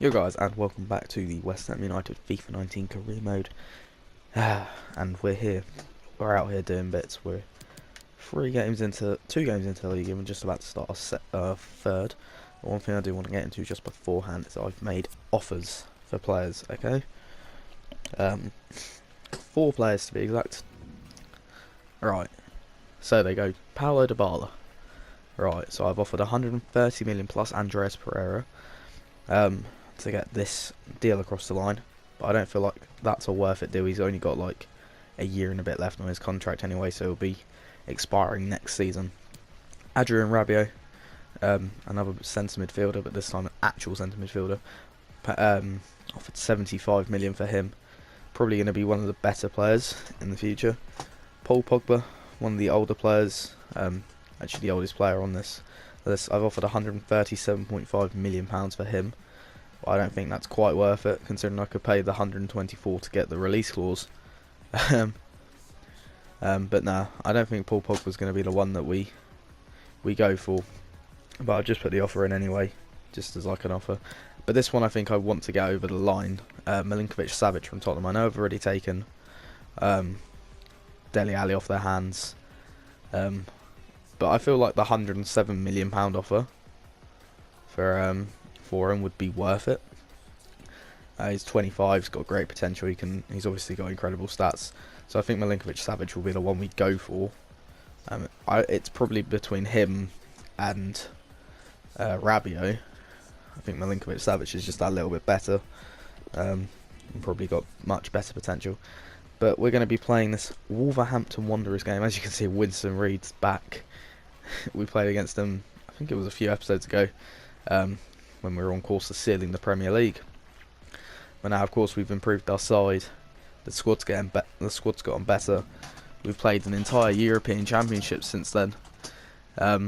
Yo guys, and welcome back to the West Ham United FIFA 19 career mode. And we're here. We're out here doing bits. We're two games into the league, and we're just about to start our third. But one thing I do want to get into just beforehand is I've made offers for players. Okay, 4 players to be exact. Right. So they go Paulo Dybala. Right. So I've offered 130 million plus Andreas Pereira. To get this deal across the line, but I don't feel like that's a worth it deal. He's only got like a year and a bit left on his contract anyway, so he'll be expiring next season. Adrian Rabiot, another centre midfielder, but this time an actual centre midfielder, offered 75 million for him. Probably going to be one of the better players in the future. Paul Pogba, one of the older players, actually the oldest player on this list. I've offered 137.5 million pounds for him. I don't think that's quite worth it, considering I could pay the 124 to get the release clause. But no, I don't think Paul Pogba's going to be the one that we go for. But I'll just put the offer in anyway, just as like an offer. But this one I think I want to get over the line. Milinkovic-Savic from Tottenham. I know I've already taken Dele Alli off their hands. But I feel like the £107 million offer for him would be worth it. He's 25, he's got great potential. He's obviously got incredible stats. So I think Milinkovic-Savic will be the one we go for. It's probably between him and Rabiot. I think Milinkovic-Savic is just that little bit better. And probably got much better potential. But we're going to be playing this Wolverhampton Wanderers game. As you can see, Winston Reid's back. We played against them, I think it was a few episodes ago, when we were on course to sealing the Premier League. But now, of course, we've improved our side. The squad's gotten better. We've played an entire European Championship since then. But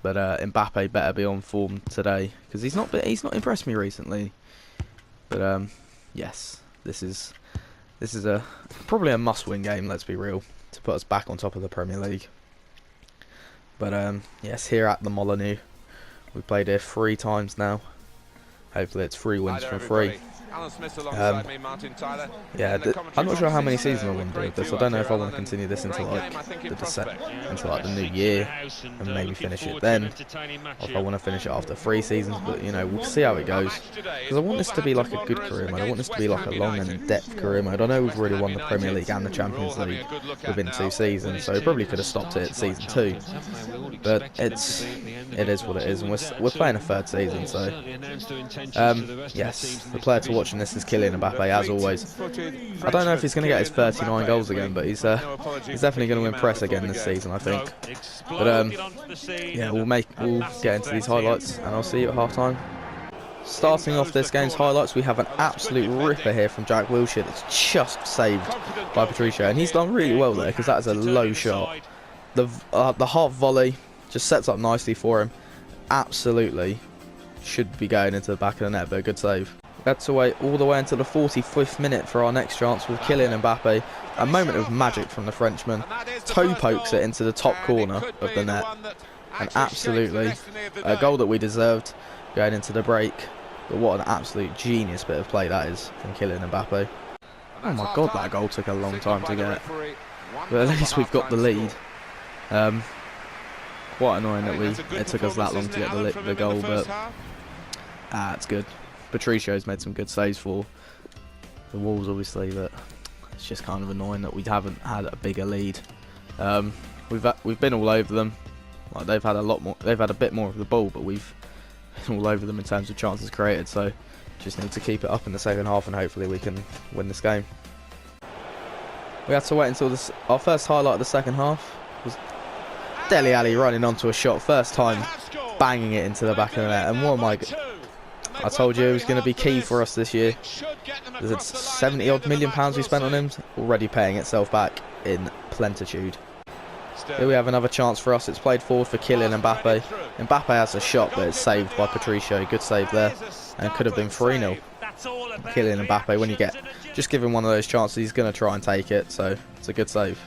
Mbappe better be on form today, because he's not impressed me recently. But yes, this is probably a must-win game. Let's be real, to put us back on top of the Premier League. But yes, here at the Molineux. We played here 3 times now. Hopefully it's 3 wins from 3. Yeah, I'm not sure how many seasons I want to do with this. I don't know if I want to continue this into like the new year and maybe finish it then, or if I want to finish it after 3 seasons. But you know, we'll see how it goes. Because I want this to be like a good career mode. I want this to be like a long and in-depth career mode. I know we've already won the Premier League and the Champions League within 2 seasons, so we probably could have stopped it at season 2. But it is what it is, and we're playing a 3rd season. So yes, the player to watch in this is Kylian Mbappe, as always. I don't know if he's going to get his 39 goals again, but he's definitely going to impress again this season, I think. But yeah, we'll get into these highlights, and I'll see you at half time. Starting off this game's highlights, we have an absolute ripper here from Jack Wilshere that's just saved by Patricio, and he's done really well there, because that is a low shot. The half volley just sets up nicely for him. Absolutely should be going into the back of the net, but a good save. We had to wait all the way until the 45th minute for our next chance with Kylian Mbappe. A moment of magic from the Frenchman. Toe pokes it into the top corner of the net. And absolutely a goal that we deserved going into the break. But what an absolute genius bit of play that is from Kylian Mbappe. Oh my god, that goal took a long time to get. But at least we've got the lead. Quite annoying that it took us that long to get the goal, but it's good. Patricio's made some good saves for the Wolves, obviously, but it's just kind of annoying that we haven't had a bigger lead. We've been all over them. Like, they've had a bit more of the ball, but we've been all over them in terms of chances created. So just need to keep it up in the second half, and hopefully we can win this game. We had to wait until our first highlight of the second half was Dele Alli running onto a shot, first time banging it into the back of the net, and what am I told you it was going to be key for us this year. There's 70-odd million pounds we spent on him, already paying itself back in plenitude. Here we have another chance for us. It's played forward for Kylian Mbappe. Mbappe has a shot, but it's saved by Patricio. Good save there, and it could have been 3-0. Kylian Mbappe, when you just give him one of those chances, he's going to try and take it, so it's a good save.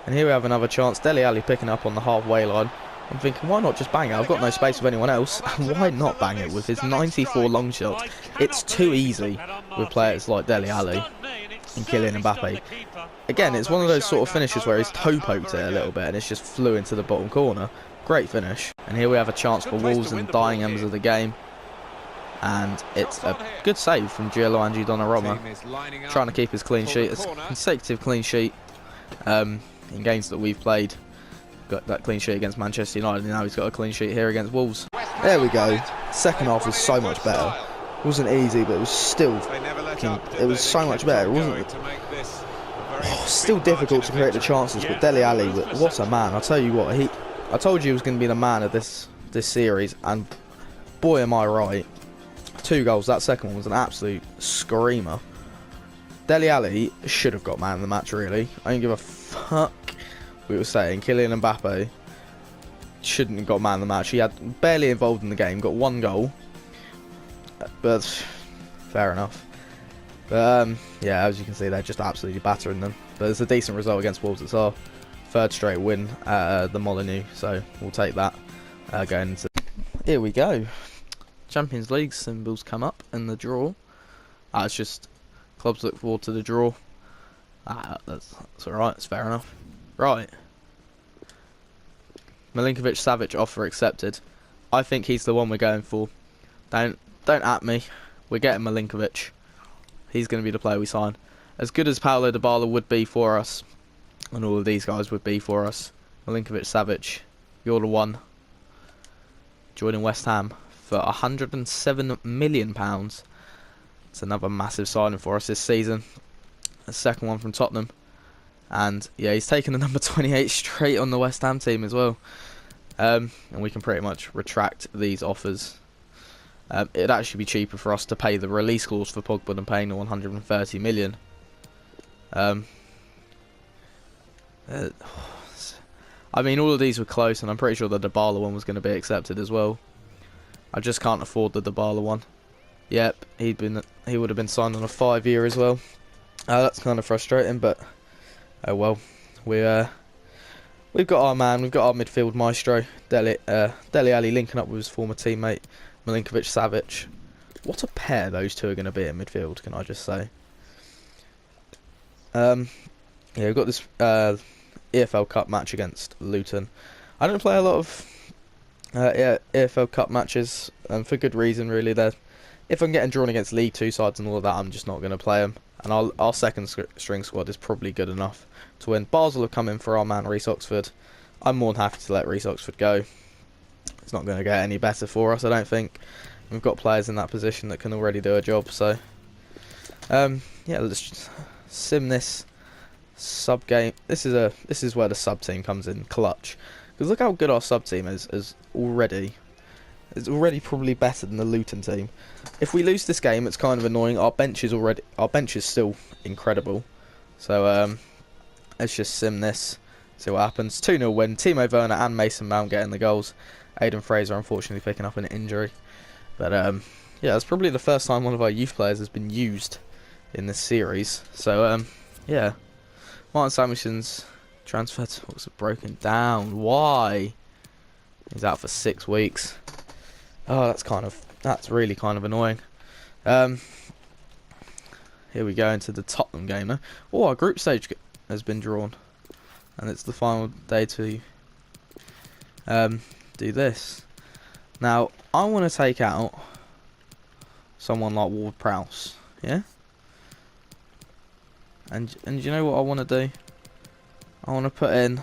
And here we have another chance. Dele Alli picking up on the halfway line. I'm thinking, why not just bang it? I've got no space with anyone else. Why not bang it with his 94 long shot? It's too easy with players like Dele Alli and Kylian Mbappe. Again, it's one of those sort of finishes where he's toe poked it a little bit and it's just flew into the bottom corner. Great finish. And here we have a chance for Wolves in the dying embers of the game. And it's a good save from Gianluigi Donnarumma, trying to keep his clean sheet. It's a consecutive clean sheet in games that we've played. Got that clean sheet against Manchester United, and now he's got a clean sheet here against Wolves. There we go. Second half was so much better. It wasn't easy, but it was still it was so much better. It wasn't still difficult to create the chances, but Dele Alli, what a man. I'll tell you what, I told you he was going to be the man of this series, and boy am I right. 2 goals. That second one was an absolute screamer. Dele Alli should have got man of the match, really. I don't give a fuck. We were saying Kylian Mbappe shouldn't have got man of the match. He had barely involved in the game, got 1 goal, but fair enough. But yeah, as you can see, they're just absolutely battering them. But it's a decent result against Wolves. It's our 3rd straight win at the Molineux, so we'll take that going into. Here we go. Champions League symbols come up in the draw. It's just clubs look forward to the draw. That's alright. It's fair enough. Right. Milinkovic-Savic offer accepted. I think he's the one we're going for. Don't at me. We're getting Milinkovic. He's going to be the player we sign. As good as Paulo Dybala would be for us, and all of these guys would be for us, Milinkovic-Savic, you're the one. Joining West Ham for £107 million. It's another massive signing for us this season. The second one from Tottenham. And yeah, he's taken the number 28 straight on the West Ham team as well. And we can pretty much retract these offers. It'd actually be cheaper for us to pay the release clause for Pogba than paying the 130 million. I mean, all of these were close, and I'm pretty sure the Dybala one was going to be accepted as well. I just can't afford the Dybala one. Yep, he would have been signed on a 5-year as well. That's kind of frustrating, but oh well. We've got our man, we've got our midfield maestro, Dele Alli linking up with his former teammate Milinkovic-Savic. What a pair those two are going to be in midfield, can I just say? Yeah, we've got this EFL Cup match against Luton. I don't play a lot of EFL Cup matches, for good reason really. If I'm getting drawn against League 2 sides and all of that, I'm just not going to play them. And our second string squad is probably good enough to win. Basel have come in for our man Reece Oxford. I'm more than happy to let Reece Oxford go. It's not going to get any better for us, I don't think. We've got players in that position that can already do a job. So, yeah, let's just sim this sub game. This is where the sub team comes in clutch. Because look how good our sub team is already. It's already probably better than the Luton team. If we lose this game, it's kind of annoying. Our bench is still incredible. So let's just sim this, see what happens. 2-0 win. Timo Werner and Mason Mount getting the goals. Aidan Fraser unfortunately picking up an injury. But yeah, it's probably the first time one of our youth players has been used in this series. So yeah, Martin Samuelson's transfer talks are broken down. Why? He's out for 6 weeks. Oh, that's really kind of annoying. Here we go into the Tottenham game now. Oh, our group stage has been drawn, and it's the final day to do this. Now, I want to take out someone like Ward-Prowse, yeah. And you know what I want to do? I want to put in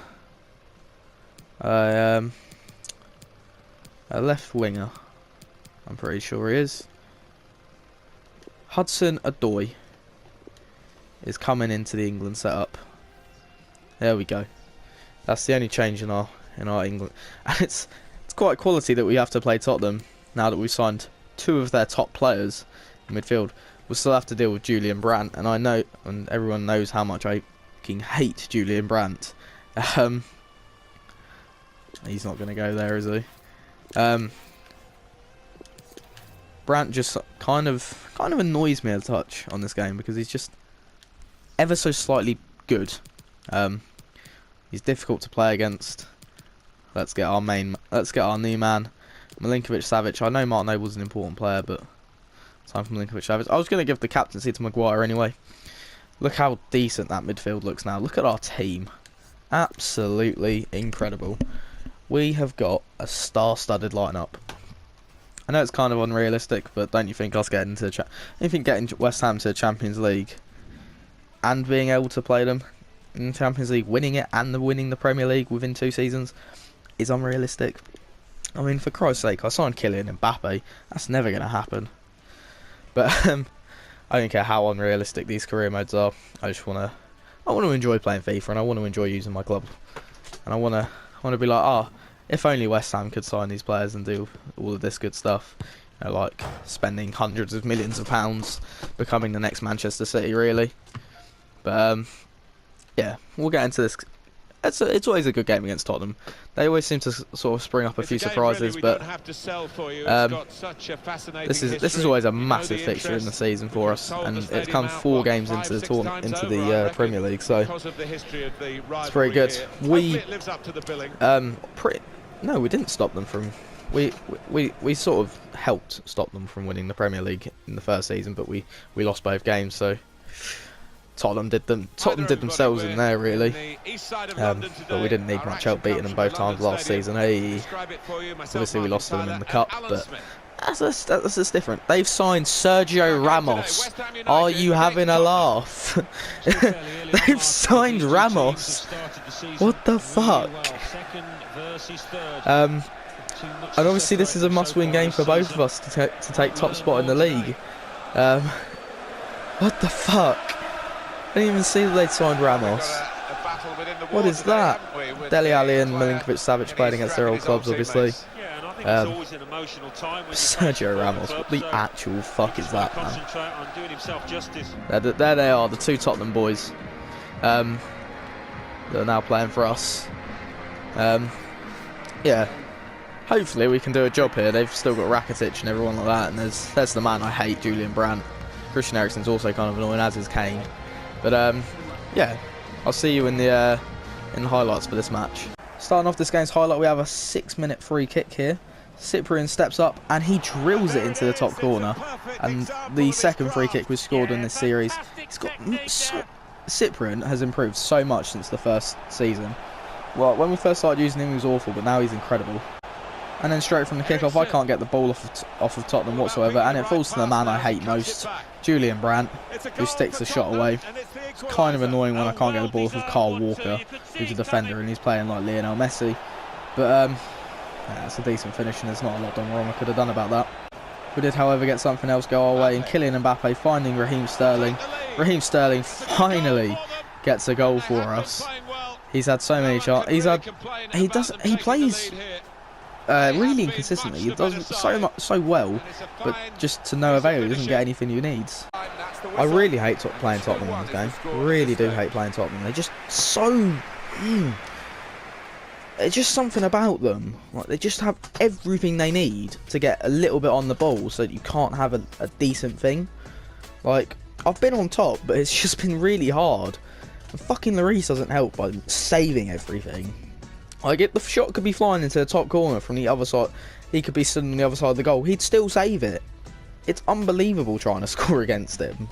a left winger. I'm pretty sure he is. Hudson-Odoi is coming into the England setup. There we go. That's the only change in our England. And it's quite quality that we have to play Tottenham now that we've signed 2 of their top players in midfield. We'll still have to deal with Julian Brandt, and I know, and everyone knows how much I fucking hate Julian Brandt. He's not going to go there, is he? Brandt just kind of annoys me a touch on this game because he's just ever so slightly good. He's difficult to play against. Let's get our new man, Milinkovic-Savic. I know Martinez an important player, but time for Milinkovic-Savic. I was going to give the captaincy to Maguire anyway. Look how decent that midfield looks now. Look at our team. Absolutely incredible. We have got a star-studded lineup. I know it's kind of unrealistic, but don't you think us getting West Ham to the Champions League and being able to play them in the Champions League, winning it and winning the Premier League within 2 seasons is unrealistic? I mean, for Christ's sake, I signed Kylian Mbappe. That's never going to happen. But I don't care how unrealistic these career modes are. I want to enjoy playing FIFA, and I want to enjoy using my club, and I want to be like, if only West Ham could sign these players and do all of this good stuff, you know, like spending hundreds of millions of pounds, becoming the next Manchester City, really. But yeah, we'll get into this. It's always a good game against Tottenham. They always seem to sort of spring up a few surprises, but this is always a massive fixture in the season for us, and it's come 4 games into the Premier League, so it's pretty good. No, we didn't stop them from. We sort of helped stop them from winning the Premier League in the first season, but we lost both games, so. Tottenham did themselves in there, really, but we didn't need much help beating them both times last season. Obviously we lost to them in the cup, but that's just different. They've signed Sergio Ramos. Are you having a laugh? They've signed Ramos. What the fuck? And obviously this is a must-win game for both of us to take top spot in the league. What the fuck? I didn't even see that they'd signed Ramos. What is that? Dele Alli and Milinkovic-Savic played against their old clubs, obviously. Sergio Ramos, what the actual fuck is that, man? There they are, the 2 Tottenham boys. That are now playing for us. Yeah. Hopefully we can do a job here. They've still got Rakitic and everyone like that, and there's the man I hate, Julian Brandt. Christian Eriksen's also kind of annoying, as is Kane. But yeah, I'll see you in the highlights for this match. Starting off this game's highlight, we have a 6-minute free kick here. Cyprian steps up and he drills it into the top corner. And the second free kick was scored in this series. Cyprian has improved so much since the first season. Well, when we first started using him, he was awful, but now he's incredible. And then straight from the kickoff, I can't get the ball off of Tottenham whatsoever, and it falls to the man I hate most, Julian Brandt, who sticks the shot away. It's kind of annoying when I can't get the ball off of Carl Walker, who's a defender, and he's playing like Lionel Messi. But yeah, it's a decent finish, and there's not a lot done wrong I could have done about that. We did, however, get something else go our way, and Kylian Mbappe finding Raheem Sterling. Raheem Sterling finally gets a goal for us. He's had so many chances. He plays really inconsistently. He does so well, but just to no avail. He doesn't get anything he needs. I really hate playing Tottenham in this game. I really do hate playing Tottenham. They're just so. It's just something about them. Like, they just have everything they need to get a little bit on the ball, so that you can't have a decent thing. Like, I've been on top, but it's just been really hard. And fucking Lloris doesn't help by saving everything. I get the shot could be flying into the top corner from the other side. He could be stood on the other side of the goal. He'd still save it. It's unbelievable trying to score against him.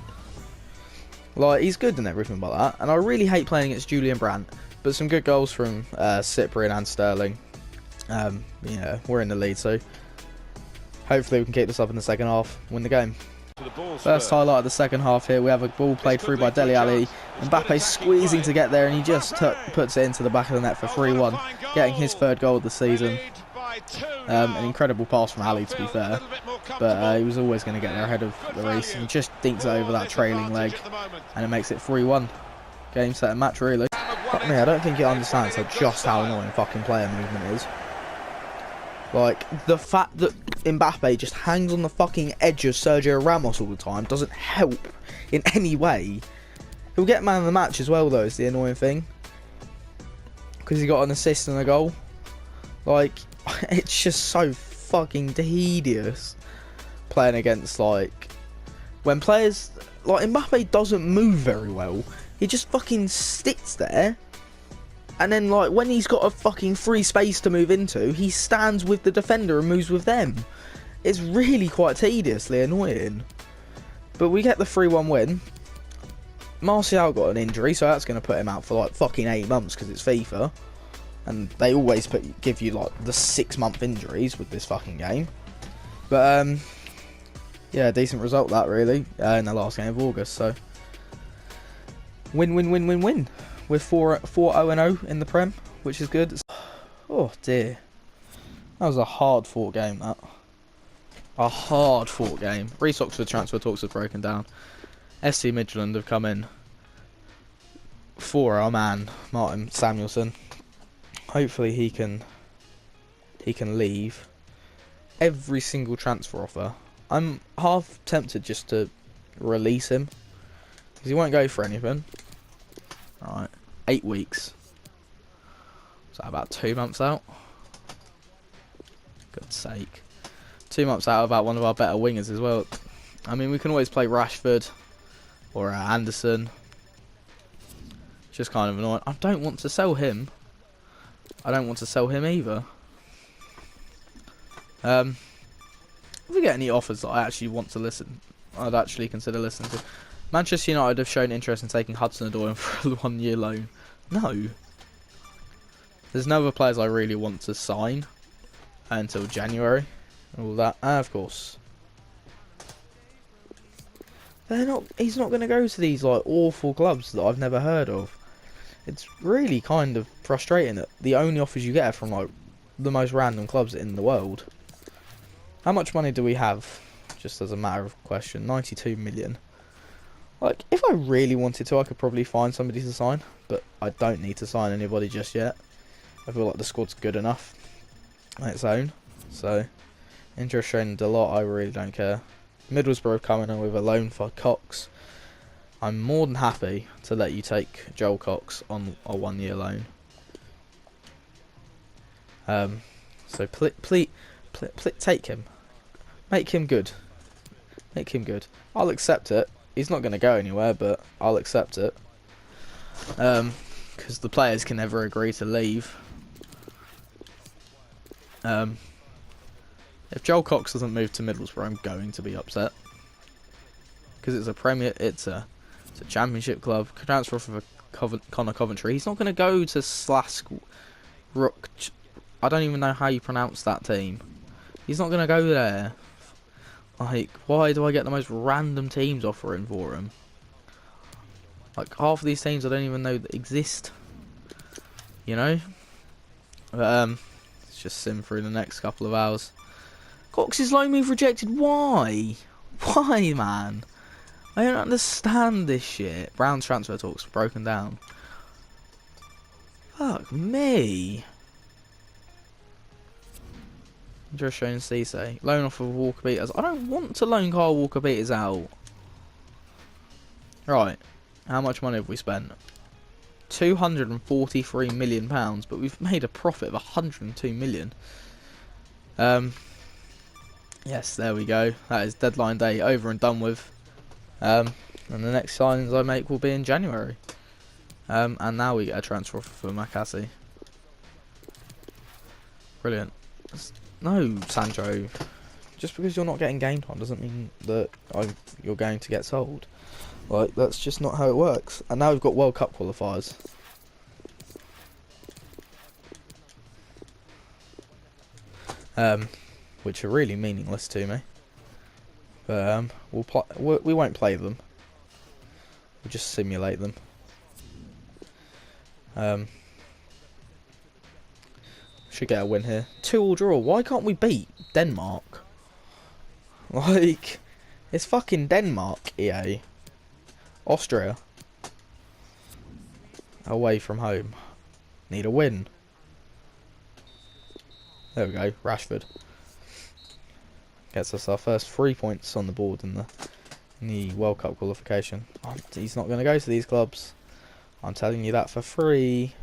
Like, he's good and everything like that. And I really hate playing against Julian Brandt. But some good goals from Cyprian and Sterling. Yeah, we're in the lead, so hopefully we can keep this up in the second half, win the game. First highlight of the second half here, we have a ball played through by Dele Alli. Mbappe squeezing to get there, and he just puts it into the back of the net for 3-1, getting his 3rd goal of the season. An incredible pass from Ali, to be fair, but he was always going to get there ahead of Lloris, and just dinks it over that trailing leg, and it makes it 3-1. Game, set and match, really. Fuck me, I don't think he understands just how annoying fucking player movement is. Like, the fact that Mbappe just hangs on the fucking edge of Sergio Ramos all the time doesn't help in any way. He'll get man of the match as well, though, is the annoying thing. Because he got an assist and a goal. Like, it's just so fucking tedious playing against, like, when players, like, Mbappe doesn't move very well. He just fucking sits there. And then, like, when he's got a fucking free space to move into, he stands with the defender and moves with them. It's really quite tediously annoying. But we get the 3-1 win. Martial got an injury, so that's going to put him out for, like, fucking 8 months because it's FIFA. And they always give you, like, the 6-month injuries with this fucking game. But, yeah, decent result that, really, in the last game of August, so. Win, win, win, win, win. We're 4-0 in the Prem, which is good. Oh, dear. That was a hard-fought game, that. A hard-fought game. Reece Oxford transfer talks have broken down. SC Midland have come in for our man, Martin Samuelson. Hopefully he can leave. Every single transfer offer. I'm half tempted just to release him. Because he won't go for anything. Alright. 8 weeks. So about 2 months out. God's sake. 2 months out about one of our better wingers as well. I mean, we can always play Rashford or Anderson. Just kind of annoying. I don't want to sell him. I don't want to sell him either. If we get any offers that I actually want to listen, I'd actually consider listening to. Manchester United have shown interest in taking Hudson-Odoi for a 1-year loan. No. There's no other players I really want to sign until January. All that. Of course. They're not. He's not going to go to these like awful clubs that I've never heard of. It's really kind of frustrating that the only offers you get are from like the most random clubs in the world. How much money do we have? Just as a matter of question, 92 million. Like, if I really wanted to, I could probably find somebody to sign, but I don't need to sign anybody just yet. I feel like the squad's good enough on its own. So, interest shown a lot. I really don't care. Middlesbrough coming in with a loan for Cox. I'm more than happy to let you take Joel Cox on a 1-year loan. So please take him. Make him good. Make him good. I'll accept it. He's not going to go anywhere, but I'll accept it. Because the players can never agree to leave. If Joel Cox doesn't move to Middlesbrough, I'm going to be upset. Because it's a Premier, it's a Championship club. Transfer for Connor Coventry. He's not going to go to Slask Rook. I don't even know how you pronounce that team. He's not going to go there. Like, why do I get the most random teams offering for him? Like, half of these teams I don't even know that exist. You know? But, let's just sim through the next couple of hours. Cox's loan move rejected. Why? Why, man? I don't understand this shit. Brown's transfer talks broken down. Fuck me. Just showing Cisse. Loan off of Walker Peters. I don't want to loan Carl Walker Peters out. Right. How much money have we spent? £243 million, but we've made a profit of 102 million. Yes, there we go. That is deadline day over and done with. And the next signings I make will be in January. And now we get a transfer offer for Makassi. Brilliant. No, Sancho. Just because you're not getting game time doesn't mean that you're going to get sold. Like, that's just not how it works. And now we've got World Cup qualifiers. Which are really meaningless to me. But we won't play them. We'll just simulate them. Should get a win here. 2-2 draw. Why can't we beat Denmark? Like, it's fucking Denmark, EA. Austria. Away from home. Need a win. There we go. Rashford. Gets us our first 3 points on the board in the World Cup qualification. Oh, he's not going to go to these clubs. I'm telling you that for free.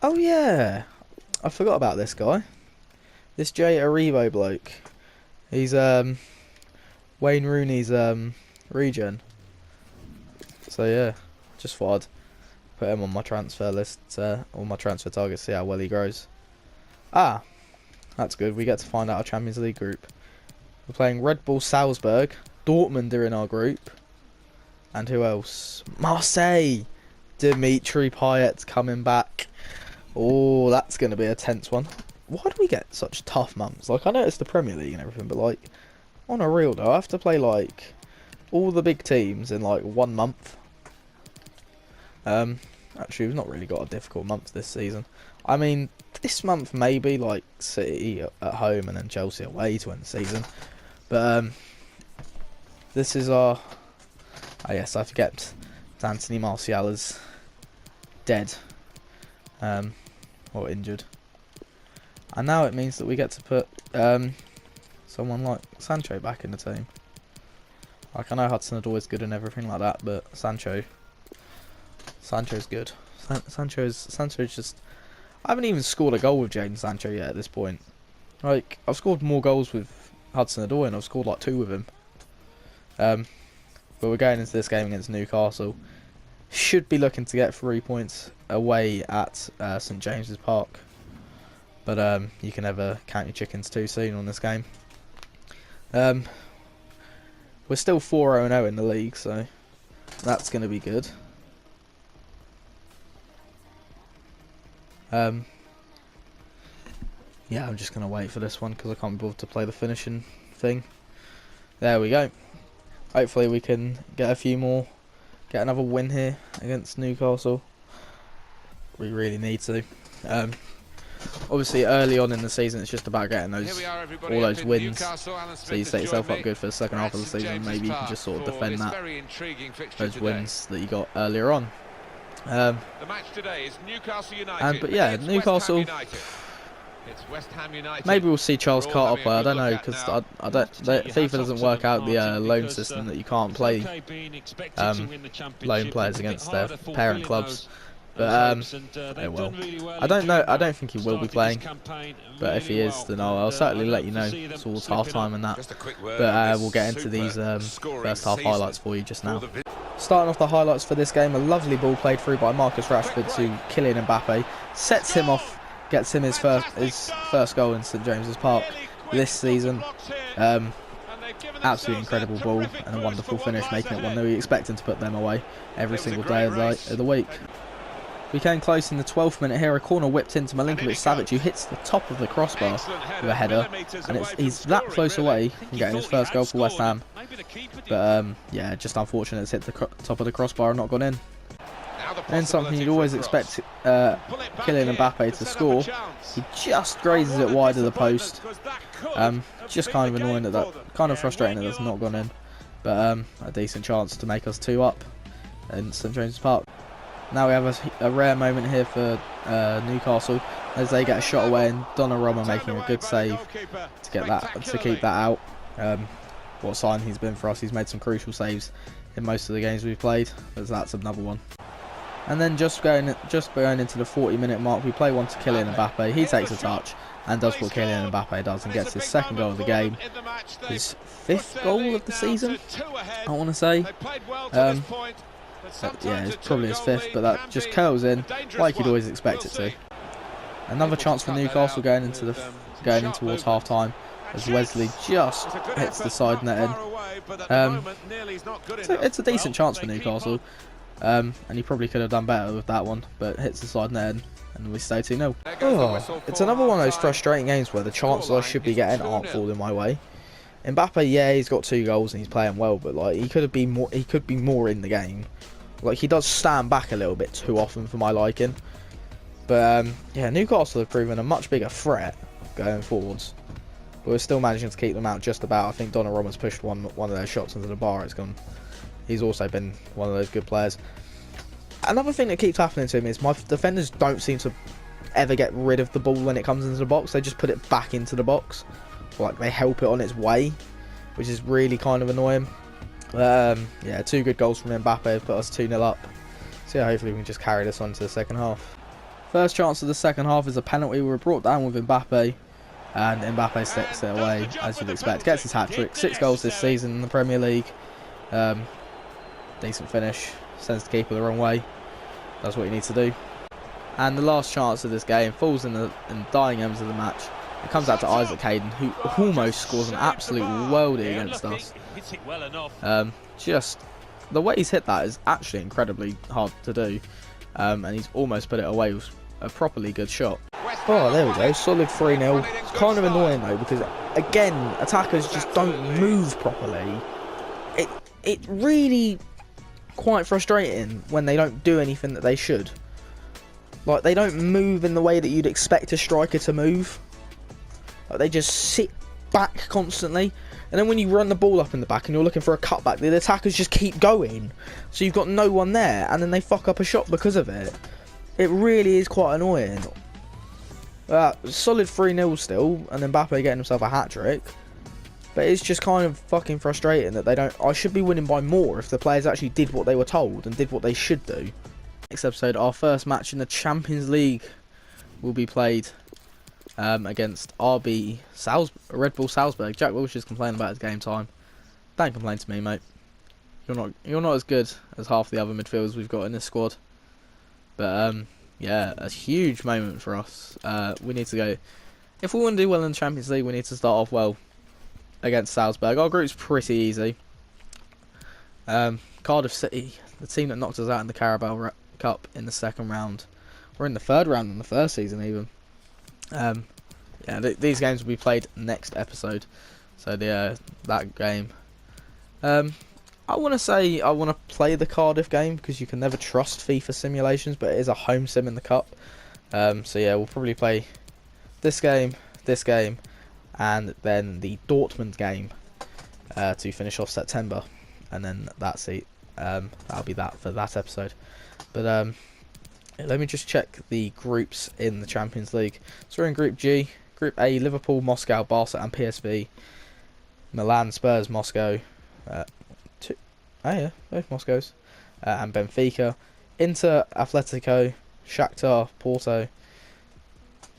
Oh yeah, I forgot about this guy. This Jay Aribo bloke. He's Wayne Rooney's regen. So yeah, just thought I'd put him on my transfer list, on my transfer targets, see how well he grows. Ah, that's good. We get to find out our Champions League group. We're playing Red Bull Salzburg. Dortmund are in our group. And who else? Marseille! Dimitri Payet's coming back. Oh, that's going to be a tense one. Why do we get such tough months? Like, I know it's the Premier League and everything, but like, on a real though, I have to play like all the big teams in like 1 month. Actually, we've not really got a difficult month this season. I mean, this month maybe like City at home and then Chelsea away to end the season. But this is our... Oh yes, I forget. Anthony Martial is dead. Or injured. And now it means that we get to put someone like Sancho back in the team. Like, I know Hudson-Odoi is good and everything like that, but Sancho's good. Sancho's just... I haven't even scored a goal with Jadon Sancho yet at this point. Like, I've scored more goals with Hudson-Odoi and I've scored like 2 with him. But we're going into this game against Newcastle. Should be looking to get 3 points away at St James's Park. But you can never count your chickens too soon on this game. We're still 4-0-0 in the league, so that's going to be good. Yeah, I'm just going to wait for this one because I can't be bothered to play the finishing thing. There we go. Hopefully we can get a few more, get another win here against Newcastle. We really need to. Obviously early on in the season it's just about getting those all those wins, so you set yourself up good for the second half of the season. Maybe you can just sort of defend that, those wins that you got earlier on. But yeah, Newcastle. Maybe we'll see Charles Carter play. I don't know, because FIFA doesn't work out the loan system that you can't play loan players against their parent clubs. But oh well. I don't know. I don't think he will be playing. But if he is, then I'll certainly let you know towards half time and that. But we'll get into these first half highlights for you just now. Starting off the highlights for this game, a lovely ball played through by Marcus Rashford to Kylian Mbappe, sets him off, gets him his first goal in St James's Park this season. Absolutely incredible ball and a wonderful finish, making it 1-0. We expect him to put them away every single day of the week. We came close in the 12th minute here. A corner whipped into Milinkovic-Savic, who hits the top of the crossbar with a header, and he's that close away from getting his first goal for West Ham. But yeah, just unfortunate it's hit the top of the crossbar and not gone in. And something you'd always expect Kylian Mbappe to score. He just grazes it wide of the post. Just kind of annoying that kind of frustrating that that's not gone in. But a decent chance to make us 2 up in St James's Park. Now we have a rare moment here for Newcastle as they get a shot away, and Donnarumma making a good save to get that, to keep that out. What a sign he's been for us. He's made some crucial saves in most of the games we've played, but that's another one. And then just going into the 40-minute mark, we play one to Kylian Mbappe. He takes a touch and does what Kylian Mbappe does and gets his second goal of the game. His 5th goal of the season, I want to say. Yeah, it's probably his 5th, but that just curls in like you'd always expect it to. Another chance for Newcastle going in towards half time as Wesley just hits the side netting. It's a decent chance for Newcastle, and he probably could have done better with that one, but hits the side netting and we stay 2-0. Oh, it's another one of those frustrating games where the chances I should be getting aren't falling my way. Mbappe, yeah, he's got 2 goals and he's playing well, but like he could be more in the game. Like, he does stand back a little bit too often for my liking. But yeah, Newcastle have proven a much bigger threat going forwards. But we're still managing to keep them out just about. I think Donnarumma's pushed one of their shots into the bar. It's gone. He's also been one of those good players. Another thing that keeps happening to me is my defenders don't seem to ever get rid of the ball when it comes into the box. They just put it back into the box. Like, they help it on its way, which is really kind of annoying. Yeah, 2 good goals from Mbappe have put us 2-0 up. So yeah, hopefully we can just carry this on to the second half. First chance of the second half is a penalty. We were brought down with Mbappe, and Mbappe sticks it away, as you'd expect. Gets his hat-trick, 6 goals this season in the Premier League. Decent finish, sends the keeper the wrong way. That's what you need to do. And the last chance of this game falls in the dying ends of the match. It comes out to Isaac Hayden, who almost scores an absolute worldie against us. Just the way he's hit that is actually incredibly hard to do, and he's almost put it away with a properly good shot. Oh, there we go, solid 3-0. It's kind of annoying though, because again, attackers just don't move properly. It really quite frustrating when they don't do anything that they should. Like, they don't move in the way that you'd expect a striker to move. Like, they just sit back constantly, and then when you run the ball up in the back and you're looking for a cutback, the attackers just keep going, so you've got no one there, and then they fuck up a shot because of it. It really is quite annoying. Solid 3-0 still, and then Mbappe getting himself a hat-trick. But it's just kind of fucking frustrating that they don't... I should be winning by more if the players actually did what they were told and did what they should do. Next episode, our first match in the Champions League will be played against Red Bull Salzburg. Jack Wilshere's complaining about his game time. Don't complain to me, mate. You're not as good as half the other midfielders we've got in this squad. But yeah, a huge moment for us. We need to go... If we want to do well in the Champions League, we need to start off well against Salzburg. Our group's pretty easy. Cardiff City, the team that knocked us out in the Carabao Cup in the second round. We're in the third round in the first season even. Yeah, these games will be played next episode. So that game. I want to say I want to play the Cardiff game because you can never trust FIFA simulations, but it is a home sim in the cup. So yeah, we'll probably play this game, and then the Dortmund game to finish off September, and then that's it. That'll be that for that episode. But let me just check the groups in the Champions League. So we're in Group G. Group A: Liverpool, Moscow, Barca, and PSV. Milan, Spurs, Moscow. Both Moscows. And Benfica. Inter, Atletico, Shakhtar, Porto,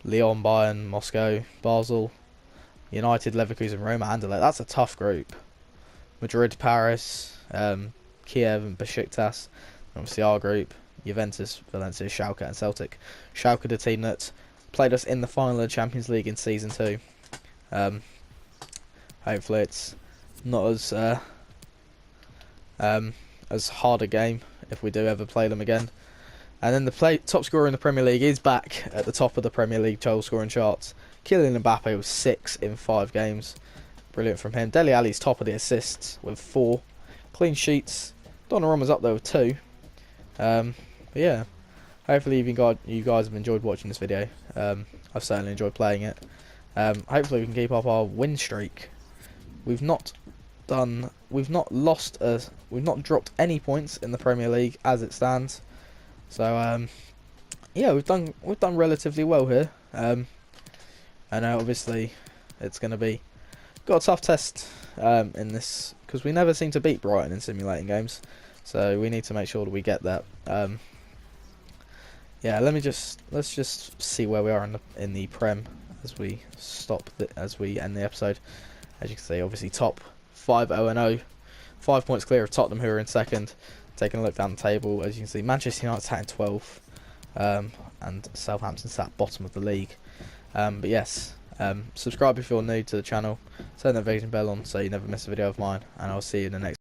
Lyon, Bayern, Moscow, Basel, United, Leverkusen, Roma, Anderlecht. That's a tough group. Madrid, Paris, Kiev, and Besiktas. Obviously our group: Juventus, Valencia, Schalke, and Celtic. Schalke, the team that played us in the final of the Champions League in Season 2. Hopefully it's not as hard a game if we do ever play them again. And then the top scorer in the Premier League is back at the top of the Premier League goal scoring charts. Kylian Mbappe with 6 in 5 games. Brilliant from him. Dele Alli's top of the assists with 4. Clean sheets. Donnarumma's up there with 2. But yeah, hopefully you guys have enjoyed watching this video. I've certainly enjoyed playing it. Hopefully we can keep up our win streak. We've not dropped any points in the Premier League as it stands. So yeah, we've done relatively well here. I know obviously it's going to be got a tough test in this because we never seem to beat Brighton in simulating games. So we need to make sure that we get that. Yeah, let's just see where we are in the Prem as we end the episode. As you can see, obviously top 5-0-0, 5 points clear of Tottenham, who are in second. Taking a look down the table, as you can see, Manchester United sat in 12th, and Southampton sat bottom of the league. But yes, subscribe if you're new to the channel, turn that notification bell on so you never miss a video of mine, and I'll see you in the next.